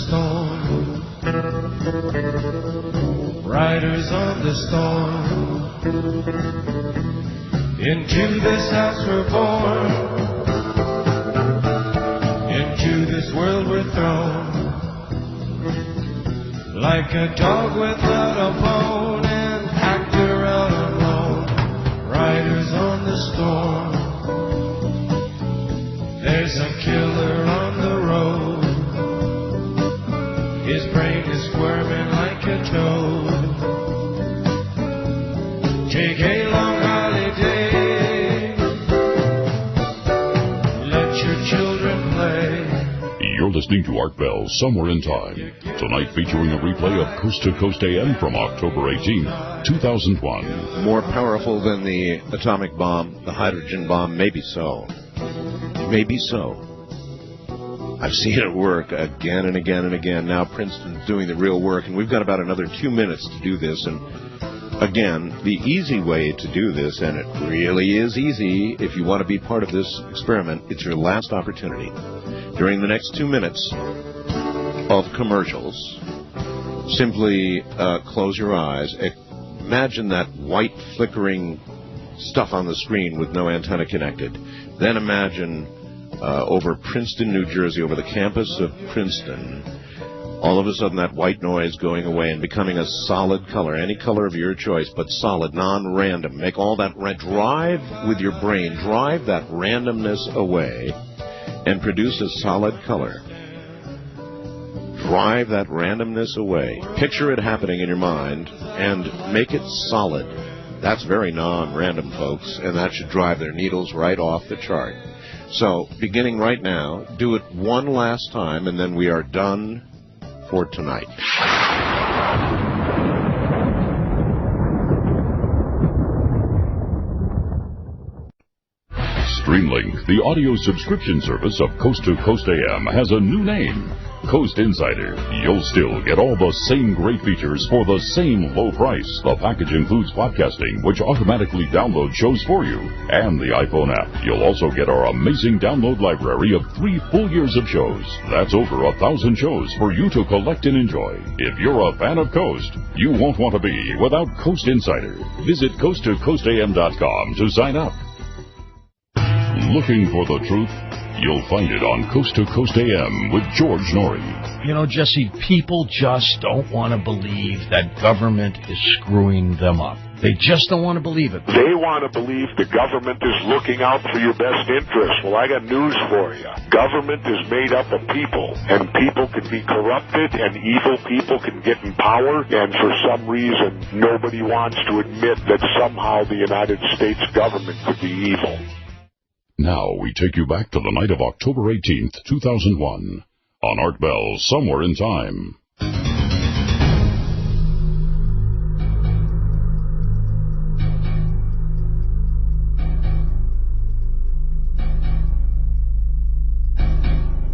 storm, riders on the storm. Into this house we're born, into this world we're thrown, like a dog without a bone, an actor out alone, riders on the storm. There's a killer on the road, his brain is squirming like a toad. Take a long holiday, let your children play. You're listening to Art Bell, Somewhere in Time. Tonight featuring a replay of Coast to Coast AM from October 18th, 2001. More powerful than the atomic bomb, the hydrogen bomb, maybe so. Maybe so. I've seen it work again and again and again. Now Princeton's doing the real work, and we've got about another 2 minutes to do this. And again, the easy way to do this, and it really is easy if you want to be part of this experiment, it's your last opportunity. During the next 2 minutes of commercials, simply close your eyes. Imagine that white flickering stuff on the screen with no antenna connected. Then imagine over Princeton, New Jersey, over the campus of Princeton, all of a sudden that white noise going away and becoming a solid color, any color of your choice, but solid, non-random. Make all that, drive with your brain, drive that randomness away and produce a solid color. Drive that randomness away. Picture it happening in your mind and make it solid. That's very non-random, folks, and that should drive their needles right off the chart. So, beginning right now, do it one last time, and then we are done for tonight. Streamlink, the audio subscription service of Coast to Coast AM, has a new name, Coast Insider. You'll still get all the same great features for the same low price. The package includes podcasting, which automatically downloads shows for you, and the iPhone app. You'll also get our amazing download library of 3 full years of shows. That's over 1,000 shows for you to collect and enjoy. If you're a fan of Coast, you won't want to be without Coast Insider. Visit coasttocoastam.com to sign up. Looking for the truth? You'll find it on Coast to Coast AM with George Norrie. You know, Jesse, people just don't want to believe that government is screwing them up. They just don't want to believe it. They want to believe the government is looking out for your best interests. Well, I got news for you. Government is made up of people, and people can be corrupted, and evil people can get in power, and for some reason, nobody wants to admit that somehow the United States government could be evil. Now we take you back to the night of October 18th, 2001, on Art Bell, Somewhere in Time.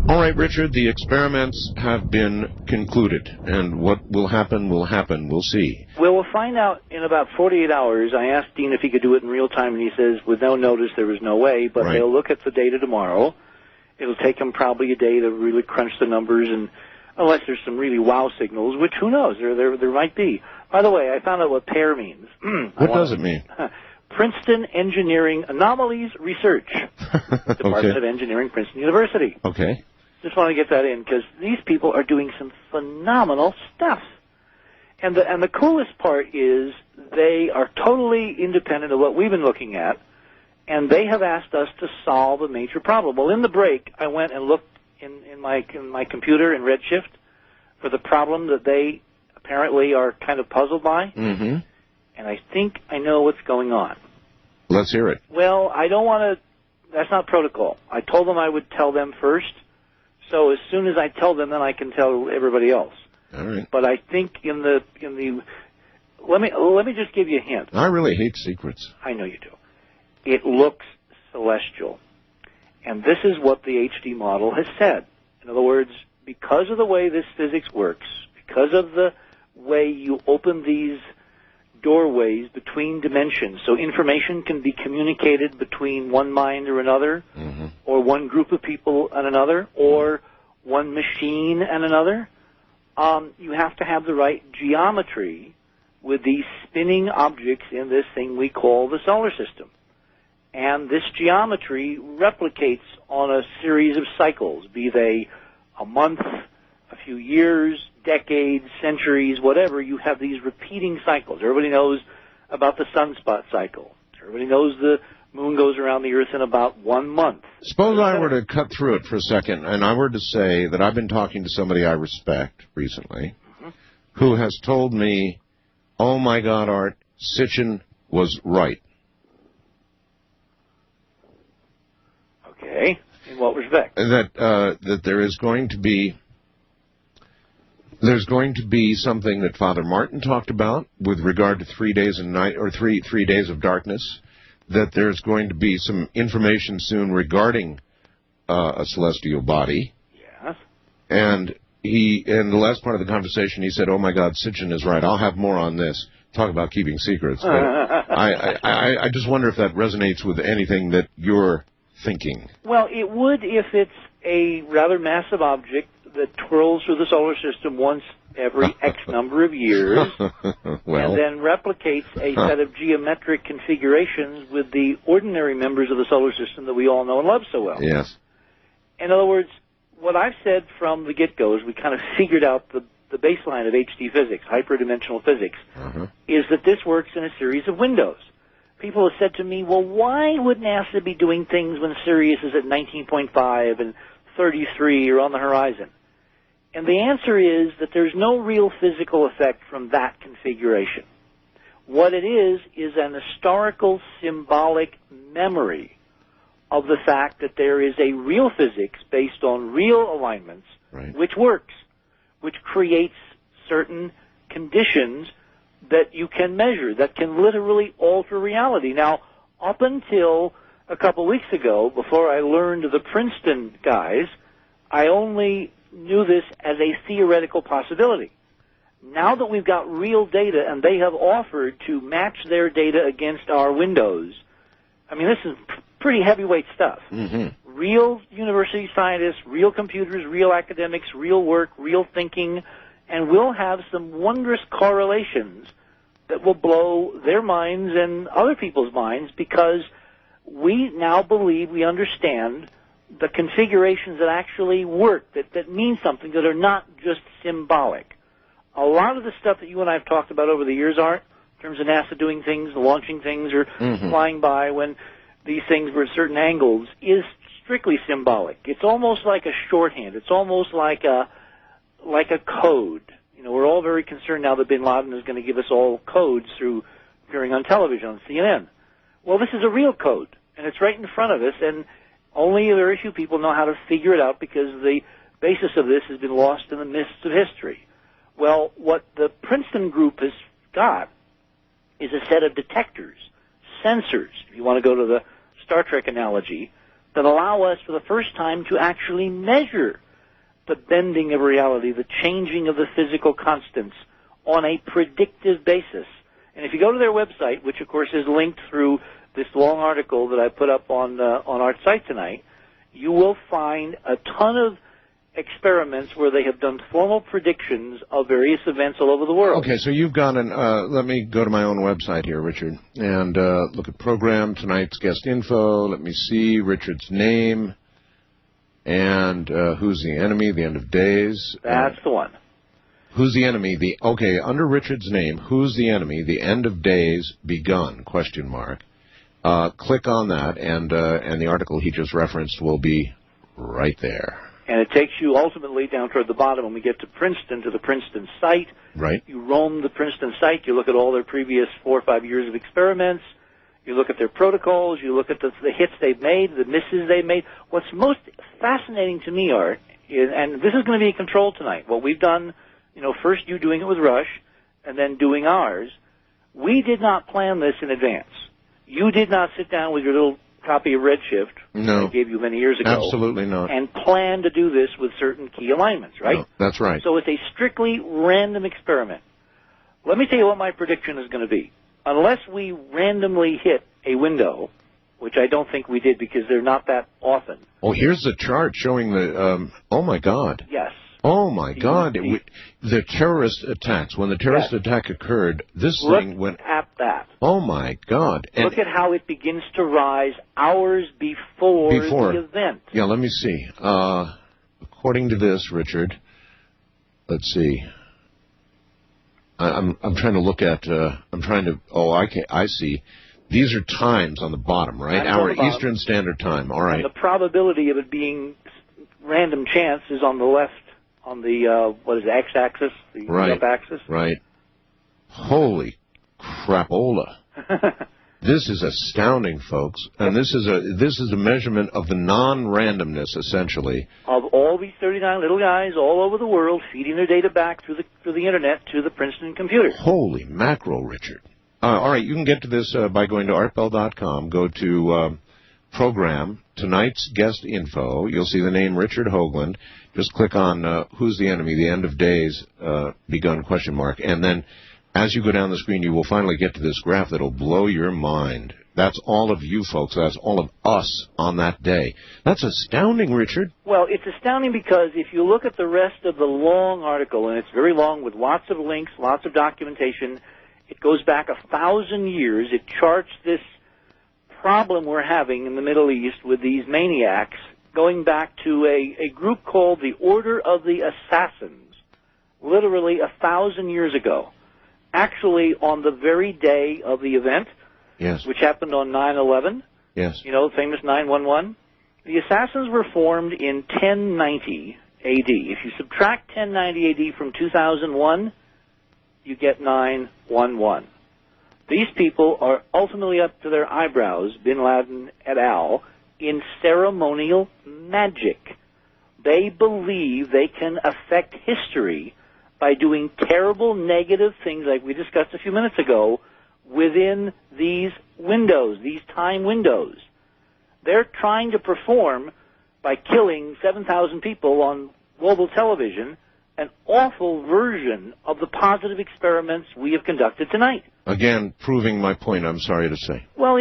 All right, Richard, the experiments have been concluded, and what will happen will happen. We'll see. Well, we'll find out in about 48 hours. I asked Dean if he could do it in real time, and he says with no notice there was no way, but they'll look at the data tomorrow. It'll take them probably a day to really crunch the numbers, and unless there's some really wow signals, which who knows, there might be. By the way, I found out what PAIR means. What does it mean? Princeton Engineering Anomalies Research, Department of Engineering, Princeton University. Okay. Just want to get that in because these people are doing some phenomenal stuff. And the coolest part is they are totally independent of what we've been looking at, and they have asked us to solve a major problem. Well, in the break, I went and looked in my computer in Redshift for the problem that they apparently are kind of puzzled by, and I think I know what's going on. Let's hear it. Well, I don't want to. That's not protocol. I told them I would tell them first. So as soon as I tell them, then I can tell everybody else. All right. But I think in the let me just give you a hint. I really hate secrets. I know you do. It looks celestial, and this is what the HD model has said. In other words, because of the way this physics works, because of the way you open these doorways between dimensions, so information can be communicated between one mind or another, or one group of people and another, or one machine and another. you have to have the right geometry with these spinning objects in this thing we call the solar system. And this geometry replicates on a series of cycles, be they a month, a few years, decades, centuries, whatever. You have these repeating cycles. Everybody knows about the sunspot cycle. Everybody knows the moon goes around the Earth in about 1 month. Suppose I were to cut through it for a second, and I were to say that I've been talking to somebody I respect recently, who has told me, oh my God, Art, Sitchin was right. Okay. In what respect? That there is going to be... There's going to be something that Father Martin talked about with regard to 3 days and night, or three days of darkness, that there's going to be some information soon regarding a celestial body. Yes. And in the last part of the conversation, he said, oh my God, Sitchin is right. I'll have more on this. Talk about keeping secrets. But I just wonder if that resonates with anything that you're thinking. Well, it would if it's a rather massive object that twirls through the solar system once every X number of years, well, and then replicates a set of geometric configurations with the ordinary members of the solar system that we all know and love so well. Yes. In other words, what I've said from the get-go is we kind of figured out the baseline of HD physics, hyperdimensional physics, is that this works in a series of windows. People have said to me, well, why would NASA be doing things when Sirius is at 19.5 and 33 are on the horizon? And the answer is that there's no real physical effect from that configuration. What it is an historical, symbolic memory of the fact that there is a real physics based on real alignments, which works, which creates certain conditions that you can measure, that can literally alter reality. Now, up until a couple weeks ago, before I learned the Princeton guys, I only knew this as a theoretical possibility. Now that we've got real data and they have offered to match their data against our windows, I mean, this is pretty heavyweight stuff. Real university scientists, real computers, real academics, real work, real thinking, and we'll have some wondrous correlations that will blow their minds and other people's minds, because we now believe we understand the configurations that actually work, that mean something, that are not just symbolic. A lot of the stuff that you and I have talked about over the years, Art, in terms of NASA doing things, launching things, or flying by when these things were at certain angles, is strictly symbolic. It's almost like a shorthand. It's almost like a code. You know, we're all very concerned now that bin Laden is going to give us all codes through appearing on television, on CNN. Well, this is a real code, and it's right in front of us, and only a very few people know how to figure it out because the basis of this has been lost in the mists of history. Well, what the Princeton group has got is a set of detectors, sensors, if you want to go to the Star Trek analogy, that allow us for the first time to actually measure the bending of reality, the changing of the physical constants on a predictive basis. And if you go to their website, which of course is linked through this long article that I put up on our site tonight, you will find a ton of experiments where they have done formal predictions of various events all over the world. Okay, so you've got let me go to my own website here, Richard, and look at program, tonight's guest info. Let me see Richard's name and who's the enemy, the end of days. That's the one. Who's the enemy? Okay, under Richard's name, who's the enemy? The end of days begun, question mark. Click on that, and the article he just referenced will be right there. And it takes you ultimately down toward the bottom when we get to Princeton, to the Princeton site. Right. You roam the Princeton site. You look at all their previous 4 or 5 years of experiments. You look at their protocols. You look at the hits they've made, the misses they've made. What's most fascinating to me, Art, is, and this is going to be a control tonight, what we've done, first you doing it with Rush and then doing ours, we did not plan this in advance. You did not sit down with your little copy of Redshift no, I gave you many years ago. Absolutely not. And plan to do this with certain key alignments, right? No, that's right. So it's a strictly random experiment. Let me tell you what my prediction is going to be. Unless we randomly hit a window, which I don't think we did because they're not that often. Oh, here's the chart showing the, oh my God. Yes. Oh, my God. The terrorist attacks, when the terrorist attack occurred, this thing went... Look at that. Oh, my God. And look at how it begins to rise hours before the event. Yeah, let me see. According to this, Richard, let's see. I'm trying to look at... I see. These are times on the bottom, right? Our Eastern Standard Time. All right. And the probability of it being random chance is on the left, on the, x-axis, the up axis. Right. Holy crapola. This is astounding, folks. And this is a measurement of the non-randomness, essentially. Of all these 39 little guys all over the world feeding their data back through the Internet to the Princeton computer. Holy mackerel, Richard. All right, you can get to this by going to artbell.com. Go to program, tonight's guest info. You'll see the name Richard Hoagland. Just click on Who's the Enemy, the End of Days Begun, ? And then as you go down the screen, you will finally get to this graph that will blow your mind. That's all of you folks. That's all of us on that day. That's astounding, Richard. Well, it's astounding because if you look at the rest of the long article, and it's very long with lots of links, lots of documentation, it goes back 1,000 years. It charts this problem we're having in the Middle East with these maniacs, going back to a group called the Order of the Assassins, literally 1,000 years ago. Actually, on the very day of the event, which happened on 9/11, you know, the famous 9/11, the Assassins were formed in 1090 AD. If you subtract 1090 AD from 2001, you get 9/11. These people are ultimately up to their eyebrows, Bin Laden et al., in ceremonial magic. They believe they can affect history by doing terrible negative things like we discussed a few minutes ago within these windows, these time windows. They're trying to perform by killing 7,000 people on global television an awful version of the positive experiments we have conducted tonight. Again, proving my point, I'm sorry to say. Well,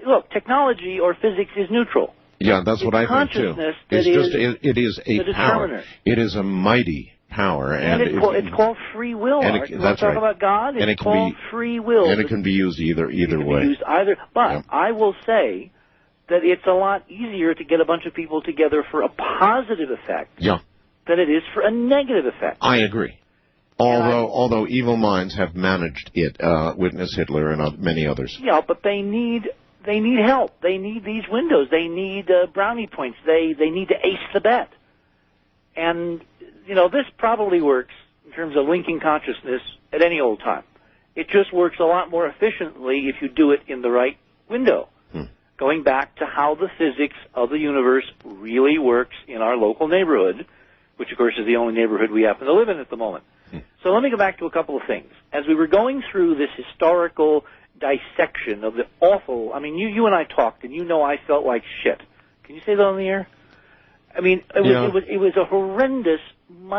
look, technology or physics is neutral. Yeah, that's what I think, too. It is a power. It is a mighty power. And it's called free will. That's you want to talk about God? It's called free will. And it can be used either way. It can be used either. But I will say that it's a lot easier to get a bunch of people together for a positive effect than it is for a negative effect. I agree. Although evil minds have managed it, witness Hitler and many others. Yeah, but they need help. They need these windows. They need brownie points. They need to ace the bet. And, you know, this probably works in terms of linking consciousness at any old time. It just works a lot more efficiently if you do it in the right window. Going back to how the physics of the universe really works in our local neighborhood, which, of course, is the only neighborhood we happen to live in at the moment. So let me go back to a couple of things. As we were going through this historical dissection of the awful, I mean, you and I talked, and you know I felt like shit. Can you say that on the air? I mean, it was a horrendous